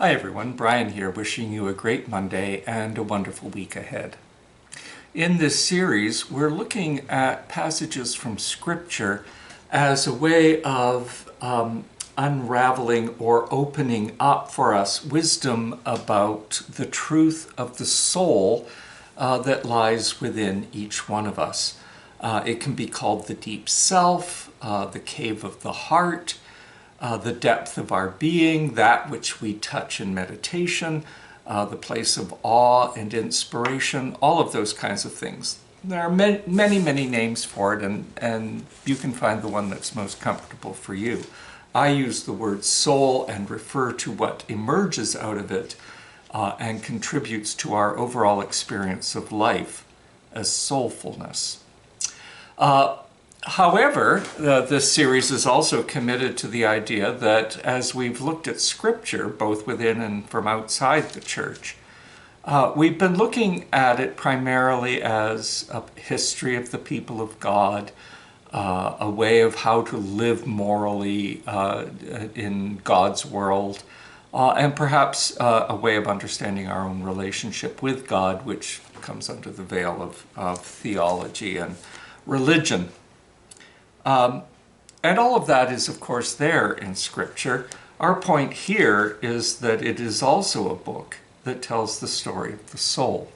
Hi everyone, Brian here, wishing you a great Monday and a wonderful week ahead. In this series, we're looking at passages from Scripture as a way of unraveling or opening up for us wisdom about the truth of the soul that lies within each one of us. It can be called the deep self, the cave of the heart, the depth of our being, that which we touch in meditation, the place of awe and inspiration, all of those kinds of things. There are many names for it, and you can find the one that's most comfortable for you. I use the word soul and refer to what emerges out of it and contributes to our overall experience of life as soulfulness. However, this series is also committed to the idea that as we've looked at Scripture, both within and from outside the church, we've been looking at it primarily as a history of the people of God, a way of how to live morally in God's world, and perhaps a way of understanding our own relationship with God, which comes under the veil of theology and religion. And all of that is, of course, there in Scripture. Our point here is that it is also a book that tells the story of the soul.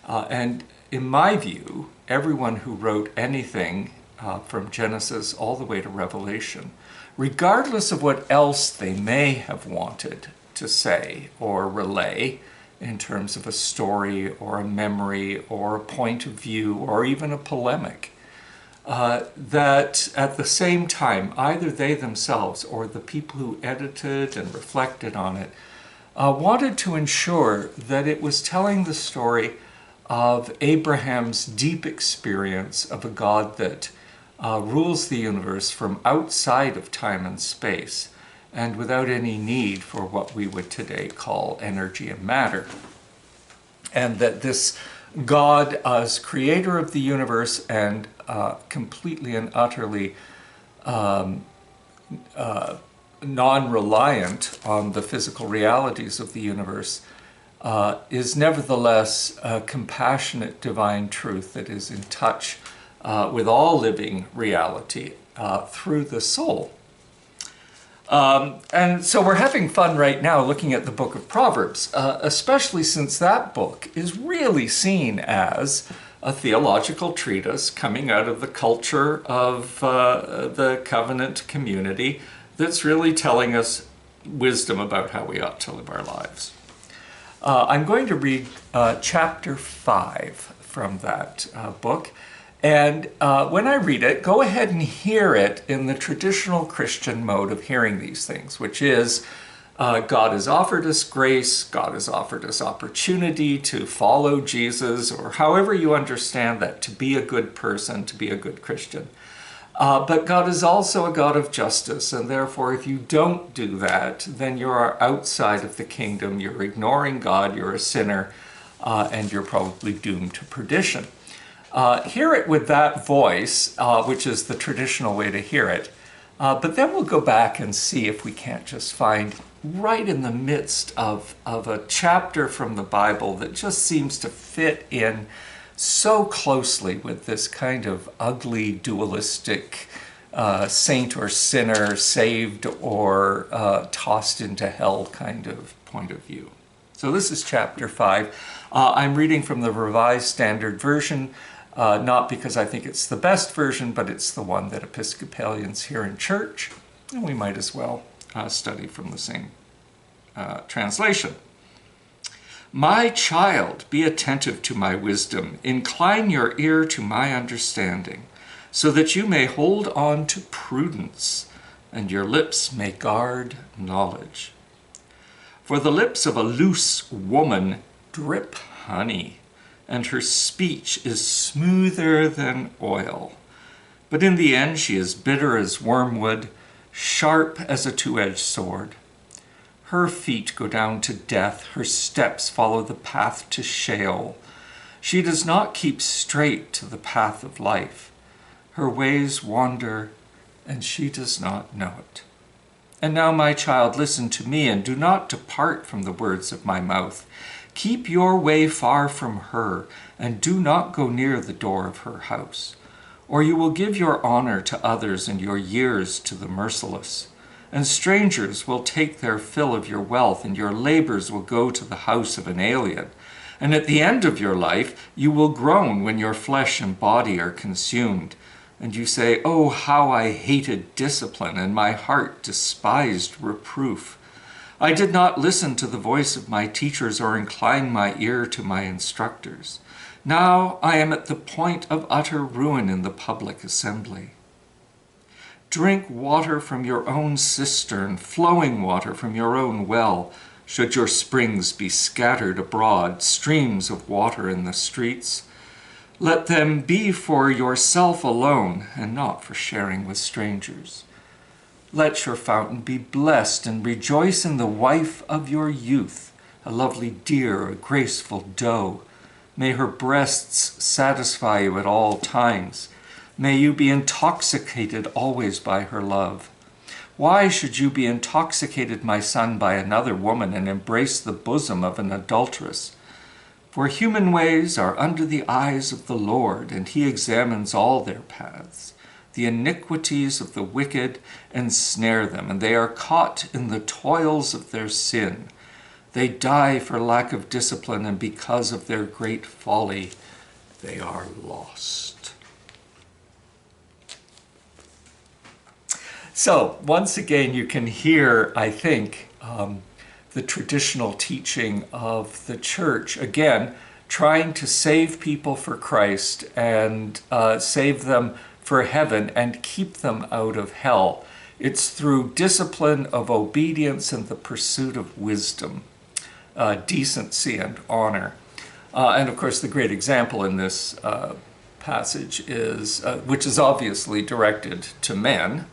And in my view, everyone who wrote anything from Genesis all the way to Revelation, regardless of what else they may have wanted to say or relay in terms of a story or a memory or a point of view or even a polemic, that at the same time, either they themselves or the people who edited and reflected on it wanted to ensure that it was telling the story of Abraham's deep experience of a God that rules the universe from outside of time and space and without any need for what we would today call energy and matter. And that this God, as creator of the universe and completely and utterly non-reliant on the physical realities of the universe, is nevertheless a compassionate divine truth that is in touch with all living reality through the soul. And so we're having fun right now looking at the book of Proverbs, especially since that book is really seen as a theological treatise coming out of the culture of the covenant community that's really telling us wisdom about how we ought to live our lives. I'm going to read chapter 5 from that book. And when I read it, go ahead and hear it in the traditional Christian mode of hearing these things, which is God has offered us grace, God has offered us opportunity to follow Jesus, or however you understand that, to be a good person, to be a good Christian. But God is also a God of justice, and therefore if you don't do that, then you are outside of the kingdom, you're ignoring God, you're a sinner, and you're probably doomed to perdition. Hear it with that voice, which is the traditional way to hear it, but then we'll go back and see if we can't just find right in the midst of a chapter from the Bible that just seems to fit in so closely with this kind of ugly, dualistic saint or sinner, saved or tossed into hell kind of point of view. So this is chapter 5. I'm reading from the Revised Standard Version, not because I think it's the best version, but it's the one that Episcopalians here in church, and we might as well study from the same translation. My child, be attentive to my wisdom, incline your ear to my understanding, so that you may hold on to prudence, and your lips may guard knowledge. For the lips of a loose woman drip honey, and her speech is smoother than oil. But in the end she is bitter as wormwood, sharp as a two-edged sword. Her feet go down to death, her steps follow the path to Sheol. She does not keep straight to the path of life. Her ways wander, and she does not know it. And now, my child, listen to me, and do not depart from the words of my mouth. Keep your way far from her, and do not go near the door of her house. Or you will give your honor to others and your years to the merciless. And strangers will take their fill of your wealth, and your labors will go to the house of an alien. And at the end of your life, you will groan when your flesh and body are consumed. And you say, "Oh, how I hated discipline, and my heart despised reproof. I did not listen to the voice of my teachers or incline my ear to my instructors. Now I am at the point of utter ruin in the public assembly. Drink water from your own cistern, flowing water from your own well. Should your springs be scattered abroad, streams of water in the streets, let them be for yourself alone and not for sharing with strangers. Let your fountain be blessed, and rejoice in the wife of your youth, a lovely deer, a graceful doe. May her breasts satisfy you at all times. May you be intoxicated always by her love. Why should you be intoxicated, my son, by another woman and embrace the bosom of an adulteress? For human ways are under the eyes of the Lord, and he examines all their paths. The iniquities of the wicked ensnare them, and they are caught in the toils of their sin. They die for lack of discipline, and because of their great folly, they are lost." So, once again, you can hear, I think, the traditional teaching of the church, again, trying to save people for Christ and save them for heaven and keep them out of hell. It's through discipline of obedience and the pursuit of wisdom, decency and honor. And of course, the great example in this passage is, which is obviously directed to men,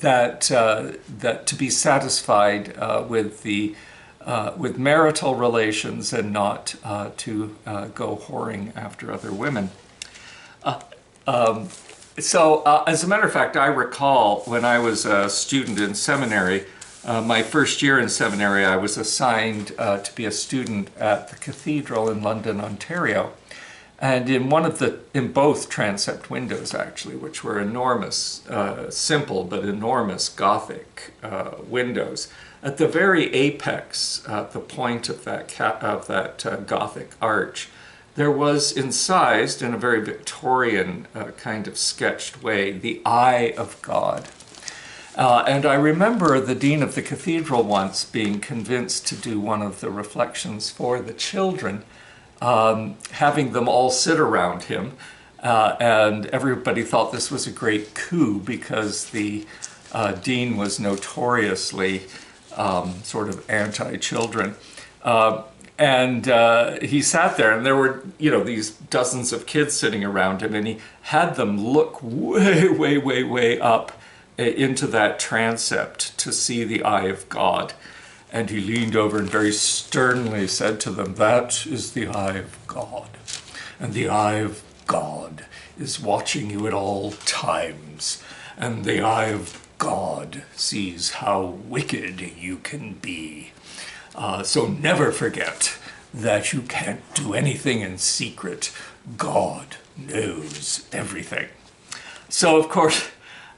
that to be satisfied with marital relations and not to go whoring after other women. As a matter of fact, I recall when I was a student in seminary, my first year in seminary, I was assigned to be a student at the cathedral in London, Ontario. And in both transept windows, actually, which were enormous, simple but enormous Gothic windows, at the very apex, at the point of that Gothic arch, there was incised in a very Victorian kind of sketched way, the Eye of God. And I remember the dean of the cathedral once being convinced to do one of the reflections for the children, having them all sit around him, and everybody thought this was a great coup because the dean was notoriously sort of anti-children. And he sat there, and there were, these dozens of kids sitting around him, and he had them look way, way, way, way up into that transept to see the eye of God. And he leaned over and very sternly said to them, "That is the eye of God. And the eye of God is watching you at all times. And the eye of God sees how wicked you can be. So never forget that you can't do anything in secret. God knows everything." So, of course,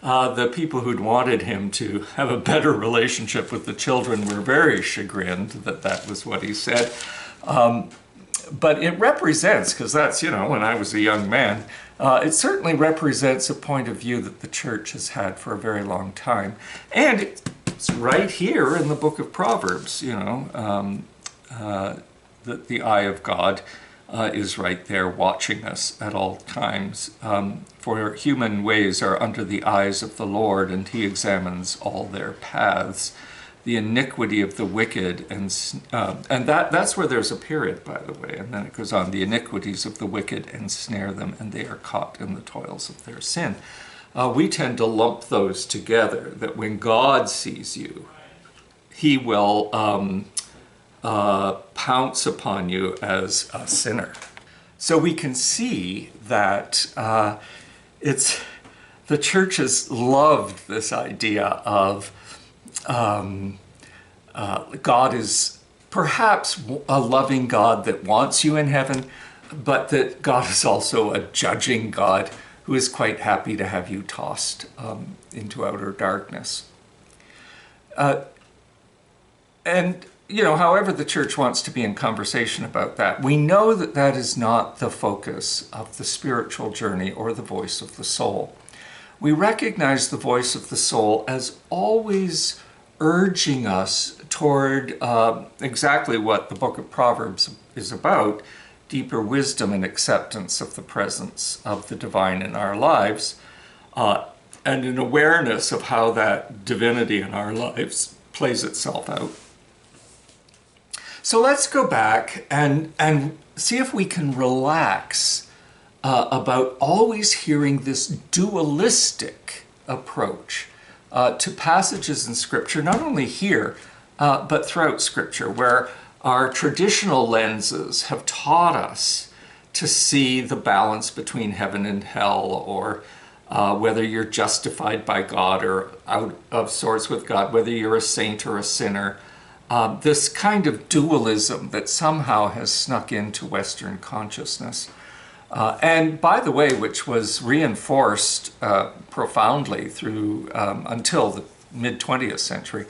the people who'd wanted him to have a better relationship with the children were very chagrined that that was what he said. But it represents, because that's, when I was a young man, it certainly represents a point of view that the church has had for a very long time. And it's right here in the book of Proverbs, that the eye of God is right there watching us at all times. For human ways are under the eyes of the Lord, and he examines all their paths. The iniquity of the wicked, and that's where there's a period, by the way, and then it goes on. The iniquities of the wicked ensnare them, and they are caught in the toils of their sin. We tend to lump those together, that when God sees you, he will pounce upon you as a sinner. So we can see that it's the church has loved this idea of God is perhaps a loving God that wants you in heaven, but that God is also a judging God who is quite happy to have you tossed into outer darkness. And, you know, however the church wants to be in conversation about that, we know that that is not the focus of the spiritual journey or the voice of the soul. We recognize the voice of the soul as always urging us toward exactly what the book of Proverbs is about, deeper wisdom and acceptance of the presence of the divine in our lives, and an awareness of how that divinity in our lives plays itself out. So let's go back and see if we can relax about always hearing this dualistic approach to passages in Scripture, not only here, but throughout Scripture, where our traditional lenses have taught us to see the balance between heaven and hell, or whether you're justified by God or out of sorts with God, whether you're a saint or a sinner. This kind of dualism that somehow has snuck into Western consciousness. And by the way, which was reinforced profoundly through until the mid-20th century,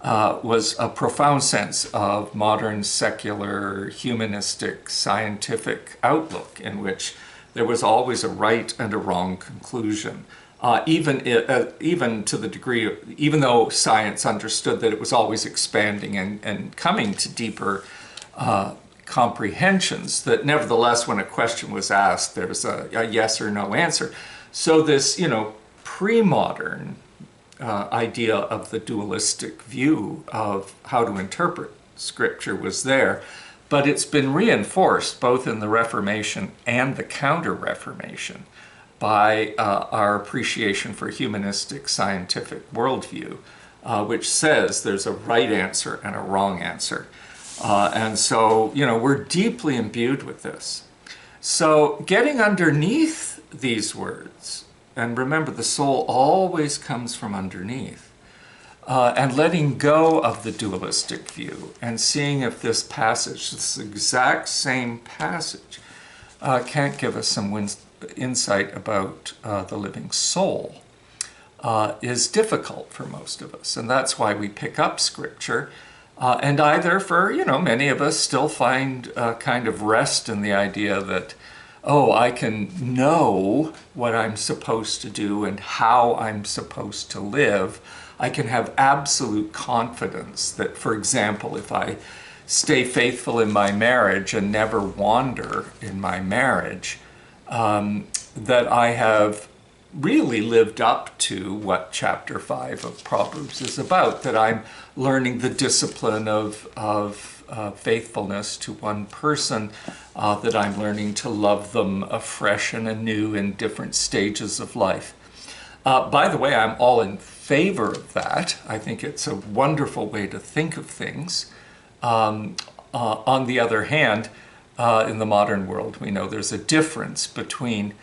was a profound sense of modern secular, humanistic, scientific outlook in which there was always a right and a wrong conclusion. Even to the degree, even though science understood that it was always expanding and coming to deeper comprehensions, that nevertheless, when a question was asked, there's a yes or no answer. So this, you know, pre-modern idea of the dualistic view of how to interpret Scripture was there, but it's been reinforced both in the Reformation and the Counter-Reformation by our appreciation for humanistic scientific worldview, which says there's a right answer and a wrong answer. And so, you know, we're deeply imbued with this. So getting underneath these words, and remember the soul always comes from underneath, and letting go of the dualistic view and seeing if this passage, this exact same passage, can't give us some insight about the living soul, is difficult for most of us. And that's why we pick up Scripture. And either for, you know, many of us still find a kind of rest in the idea that, oh, I can know what I'm supposed to do and how I'm supposed to live. I can have absolute confidence that, for example, if I stay faithful in my marriage and never wander in my marriage, that I have really lived up to what chapter 5 of Proverbs is about, that I'm learning the discipline of faithfulness to one person, that I'm learning to love them afresh and anew in different stages of life. By the way, I'm all in favor of that. I think it's a wonderful way to think of things. On the other hand, in the modern world, we know there's a difference between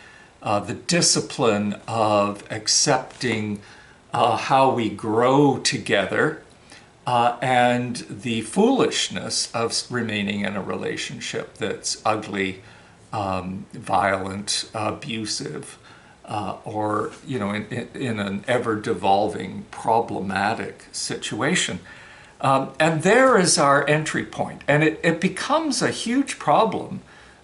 the discipline of accepting how we grow together and the foolishness of remaining in a relationship that's ugly, violent, abusive, or, you know, in an ever-devolving, problematic situation. And there is our entry point. And it becomes a huge problem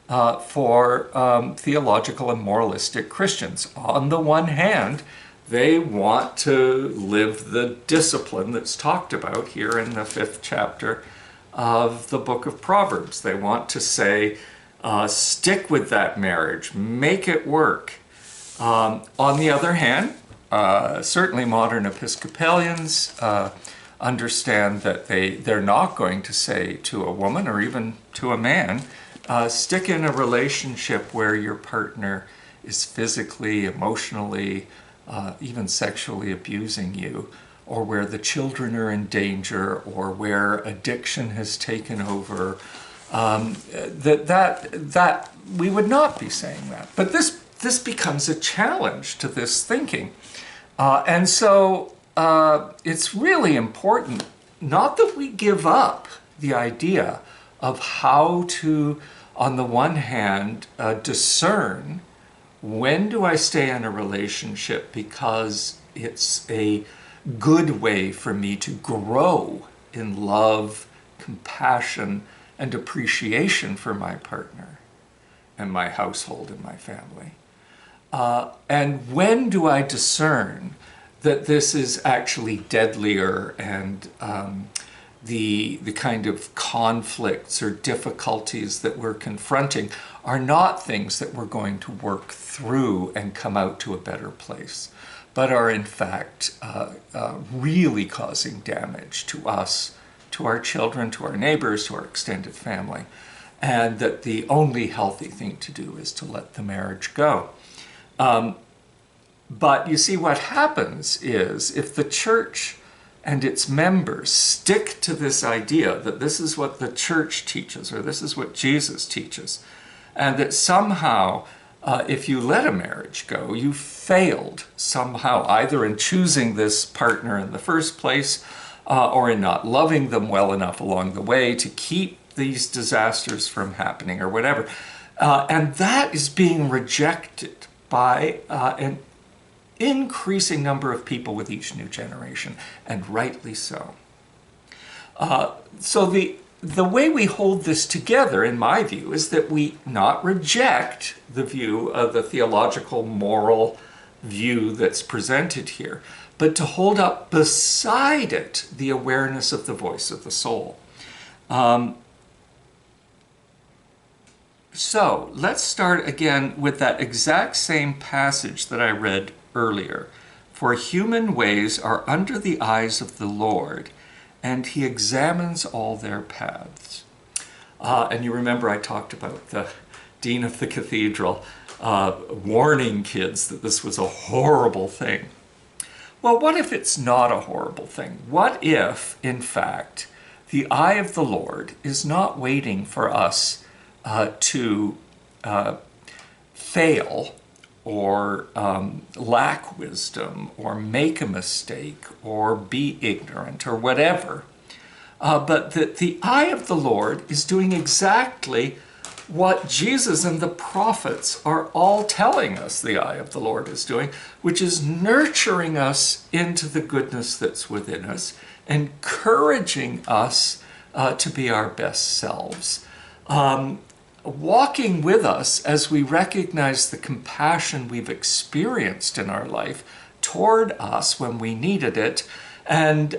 for theological and moralistic Christians. On the one hand, they want to live the discipline that's talked about here in the 5th chapter of the book of Proverbs. They want to say, stick with that marriage, make it work. On the other hand, certainly modern Episcopalians understand that they're not going to say to a woman or even to a man, stick in a relationship where your partner is physically, emotionally, even sexually abusing you, or where the children are in danger, or where addiction has taken over. That we would not be saying that. But this this becomes a challenge to this thinking. And so it's really important, not that we give up the idea of how to, on the one hand, discern when do I stay in a relationship because it's a good way for me to grow in love, compassion, and appreciation for my partner and my household and my family. And when do I discern that this is actually deadlier and the kind of conflicts or difficulties that we're confronting are not things that we're going to work through and come out to a better place, but are in fact really causing damage to us, to our children, to our neighbors, to our extended family, and that the only healthy thing to do is to let the marriage go. But you see, what happens is if the church and its members stick to this idea that this is what the church teaches or this is what Jesus teaches, and that somehow if you let a marriage go, you failed somehow either in choosing this partner in the first place or in not loving them well enough along the way to keep these disasters from happening or whatever. And that is being rejected by an increasing number of people with each new generation, and rightly so. So the way we hold this together, in my view, is that we not reject the view of the theological, moral view that's presented here, but to hold up beside it the awareness of the voice of the soul. So let's start again with that exact same passage that I read earlier. For human ways are under the eyes of the Lord, and he examines all their paths. And you remember I talked about the dean of the cathedral warning kids that this was a horrible thing. Well, what if it's not a horrible thing? What if, in fact, the eye of the Lord is not waiting for us to fail or lack wisdom or make a mistake or be ignorant or whatever, but that the eye of the Lord is doing exactly what Jesus and the prophets are all telling us the eye of the Lord is doing, which is nurturing us into the goodness that's within us, encouraging us to be our best selves, walking with us as we recognize the compassion we've experienced in our life toward us when we needed it, and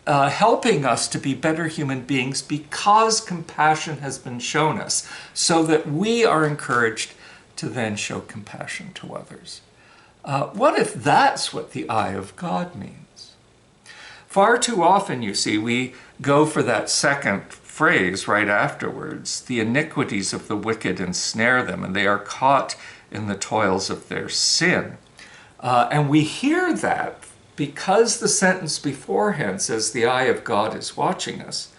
helping us to be better human beings because compassion has been shown us, so that we are encouraged to then show compassion to others. What if that's what the eye of God means? Far too often, you see, we go for that second phrase right afterwards, the iniquities of the wicked ensnare them, and they are caught in the toils of their sin. And we hear that because the sentence beforehand says the eye of God is watching us,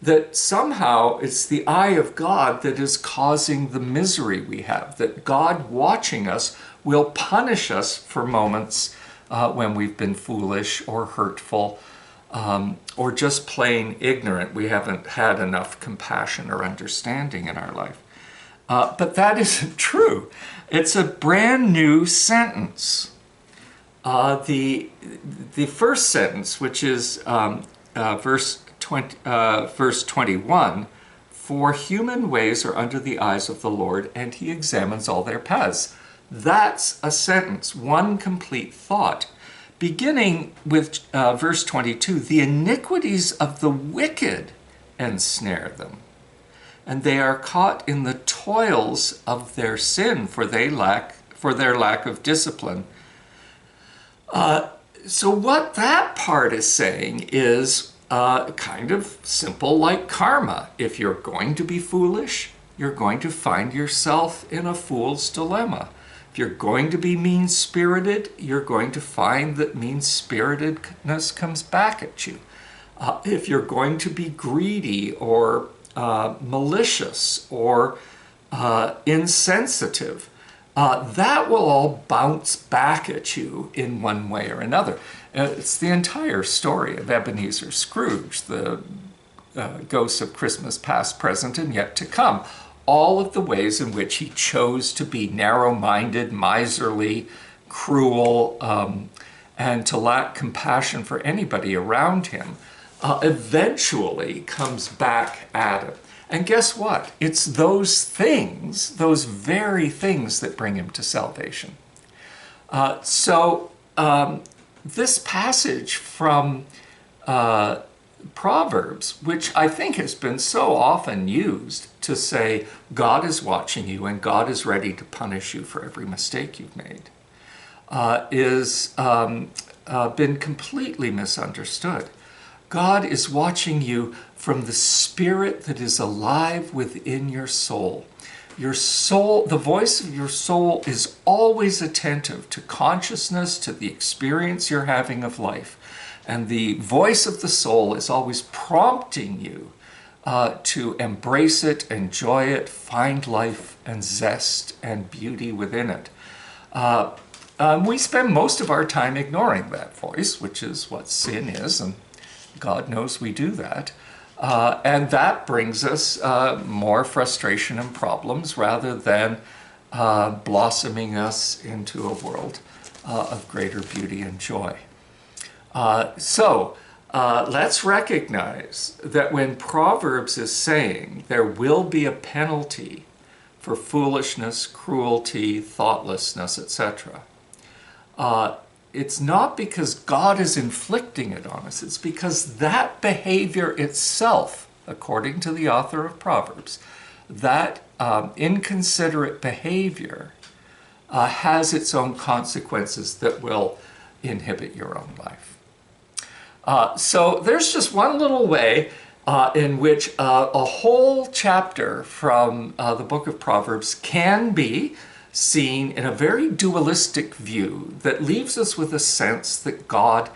that somehow it's the eye of God that is causing the misery we have, that God watching us will punish us for moments when we've been foolish or hurtful, or just plain ignorant. We haven't had enough compassion or understanding in our life. But that isn't true. It's a brand new sentence. The first sentence, which is verse 21, for human ways are under the eyes of the Lord, and he examines all their paths. That's a sentence, one complete thought. Beginning with verse 22, the iniquities of the wicked ensnare them, and they are caught in the toils of their sin, for their lack of discipline. So what that part is saying is kind of simple, like karma. If you're going to be foolish, you're going to find yourself in a fool's dilemma. If you're going to be mean-spirited, you're going to find that mean-spiritedness comes back at you. If you're going to be greedy or malicious or insensitive, that will all bounce back at you in one way or another. It's the entire story of Ebenezer Scrooge, the ghost of Christmas past, present, and yet to come. All of the ways in which he chose to be narrow-minded, miserly, cruel, and to lack compassion for anybody around him, eventually comes back at him. And guess what? It's those things, those very things, that bring him to salvation. This passage from Proverbs, which I think has been so often used to say God is watching you and God is ready to punish you for every mistake you've made, is been completely misunderstood. God is watching you from the spirit that is alive within your soul. Your soul, the voice of your soul, is always attentive to consciousness, to the experience you're having of life. And the voice of the soul is always prompting you to embrace it, enjoy it, find life and zest and beauty within it. We spend most of our time ignoring that voice, which is what sin is, and God knows we do that. And that brings us more frustration and problems rather than blossoming us into a world of greater beauty and joy. Let's recognize that when Proverbs is saying there will be a penalty for foolishness, cruelty, thoughtlessness, etc., it's not because God is inflicting it on us. It's because that behavior itself, according to the author of Proverbs, that inconsiderate behavior has its own consequences that will inhibit your own life. So there's just one little way in which a whole chapter from the book of Proverbs can be seen in a very dualistic view that leaves us with a sense that God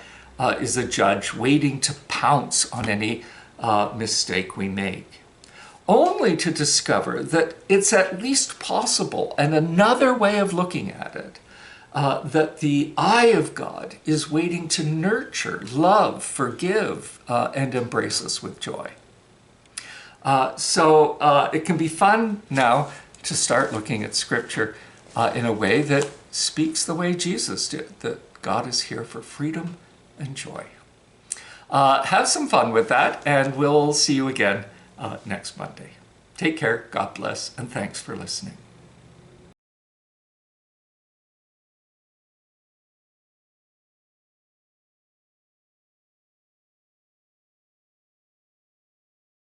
is a judge waiting to pounce on any mistake we make, only to discover that it's at least possible, and another way of looking at it, that the eye of God is waiting to nurture, love, forgive, and embrace us with joy. It can be fun now to start looking at Scripture in a way that speaks the way Jesus did, that God is here for freedom and joy. Have some fun with that, and we'll see you again next Monday. Take care, God bless, and thanks for listening.